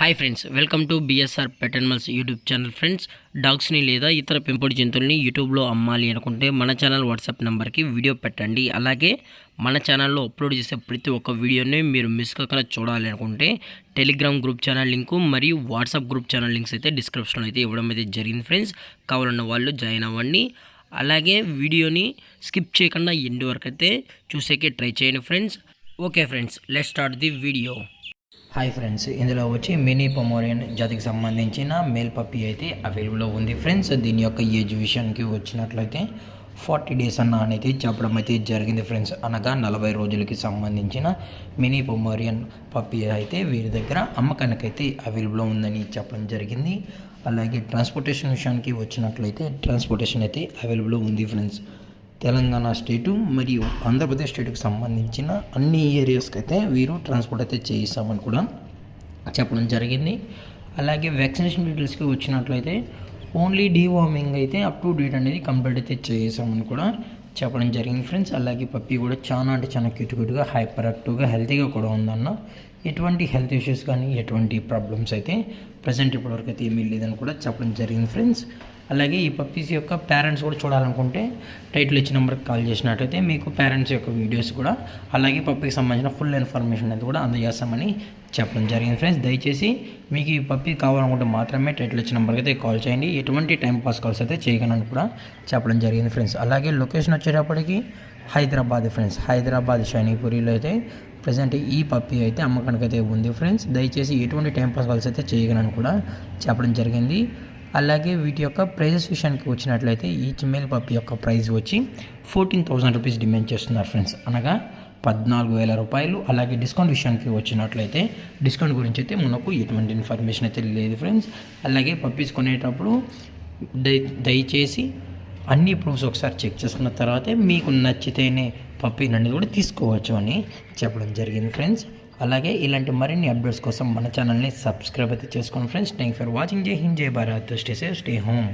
Hi friends, welcome to BSR pet animals YouTube channel. Friends, డాగ్స్ని లేదా ఇతర పెంపుడు జంతువుల్ని యూట్యూబ్లో అమ్మాలి అనుకుంటే మన ఛానల్ వాట్సాప్ నెంబర్కి వీడియో పెట్టండి. అలాగే మన ఛానల్లో అప్లోడ్ చేసే ప్రతి ఒక్క వీడియోని మీరు మిస్ కాకుండా చూడాలి అనుకుంటే టెలిగ్రామ్ గ్రూప్ ఛానల్ లింకు మరియు వాట్సాప్ గ్రూప్ ఛానల్ లింక్స్ అయితే డిస్క్రిప్షన్లో అయితే ఇవ్వడం అయితే జరిగింది. ఫ్రెండ్స్, కావాలన్న వాళ్ళు జాయిన్ అవ్వండి. అలాగే వీడియోని స్కిప్ చేయకుండా ఎండ్ వరకు అయితే చూసేకే ట్రై చేయండి friends. Okay friends, let's start the video. Hi friends, ఇందులో వచ్చి మినీ పొమోరియన్ జాతికి సంబంధించిన మేల్ పప్పీ అయితే అవైలబుల్లో ఉంది ఫ్రెండ్స్. దీని యొక్క ఏజ్ విషయానికి వచ్చినట్లయితే 40 డేస్ అన్న అనేది చెప్పడం అయితే జరిగింది ఫ్రెండ్స్. అనగా 40 రోజులకి సంబంధించిన మినీ పొమోరియన్ పప్పీ అయితే వీరి దగ్గర అమ్మకానికైతే అవైలబుల్లో ఉందని చెప్పడం జరిగింది. అలాగే ట్రాన్స్పోర్టేషన్ విషయానికి వచ్చినట్లయితే ట్రాన్స్పోర్టేషన్ అయితే అవైలబుల్లో ఉంది ఫ్రెండ్స్. తెలంగాణ స్టేటు మరియు ఆంధ్రప్రదేశ్ స్టేట్కి సంబంధించిన అన్ని ఏరియాస్కి అయితే వీరు ట్రాన్స్పోర్ట్ అయితే చేయిస్తామని కూడా చెప్పడం జరిగింది. అలాగే వ్యాక్సినేషన్ డీటెయిల్స్కి వచ్చినట్లయితే ఓన్లీ డీవార్మింగ్ అయితే అప్ టు డేట్ అనేది కంప్లీట్ అయితే చేసామని కూడా చెప్పడం జరిగింది ఫ్రెండ్స్. అలాగే పప్పీ కూడా చాలా క్యూట్గా హైపర్ యాక్టివ్గా హెల్తీగా కూడా ఉందన్న. ఎటువంటి హెల్త్ ఇష్యూస్ కానీ ఎటువంటి ప్రాబ్లమ్స్ అయితే ప్రజెంట్ ఇప్పటివరకు అయితే ఏమీ లేదని కూడా చెప్పడం జరిగింది ఫ్రెండ్స్. అలాగే ఈ పప్పీస్ యొక్క పేరెంట్స్ కూడా చూడాలనుకుంటే టైటిల్ ఇచ్చిన నెంబర్కి కాల్ చేసినట్టయితే మీకు పేరెంట్స్ యొక్క వీడియోస్ కూడా అలాగే పప్పీకి సంబంధించిన ఫుల్ ఇన్ఫర్మేషన్ అనేది కూడా అందజేస్తామని చెప్పడం జరిగింది ఫ్రెండ్స్. దయచేసి మీకు ఈ పప్పీ కావాలనుకుంటే మాత్రమే టైటిల్ ఇచ్చిన నెంబర్కి అయితే కాల్ చేయండి. ఎటువంటి టైం పాస్ కాల్స్ అయితే చేయగలని కూడా చెప్పడం జరిగింది ఫ్రెండ్స్. అలాగే లొకేషన్ వచ్చేటప్పటికి హైదరాబాద్ ఫ్రెండ్స్. హైదరాబాద్ షైనీపురిలో అయితే ప్రజెంట్ ఈ పప్పీ అయితే అమ్మకానికి అయితే ఉంది ఫ్రెండ్స్. దయచేసి ఎటువంటి టైం పాస్ కాల్స్ అయితే చేయగలని కూడా చెప్పడం జరిగింది. అలాగే వీటి యొక్క ప్రైజెస్ విషయానికి వచ్చినట్లయితే ఈచ్ మేల్ పప్పీ యొక్క ప్రైస్ వచ్చి 14,000 రూపీస్ డిమాండ్ చేస్తున్నారు ఫ్రెండ్స్. అనగా 14,000 రూపాయలు. అలాగే డిస్కౌంట్ విషయానికి వచ్చినట్లయితే డిస్కౌంట్ గురించి అయితే మనకు ఎటువంటి ఇన్ఫర్మేషన్ అయితే లేదు ఫ్రెండ్స్. అలాగే పప్పీస్ కొనేటప్పుడు దయచేసి అన్ని ప్రూఫ్స్ ఒకసారి చెక్ చేసుకున్న తర్వాతే మీకు నచ్చితేనే పప్పీని అనేది కూడా తీసుకోవచ్చు అని చెప్పడం జరిగింది ఫ్రెండ్స్. అలాగే ఇలాంటి మరిన్ని అప్డేట్స్ కోసం మన ఛానల్ని సబ్స్క్రైబ్ అయితే చేసుకోండి ఫ్రెండ్స్. Thank for watching. జై హింద్, జై Bharat. Stay safe, stay home.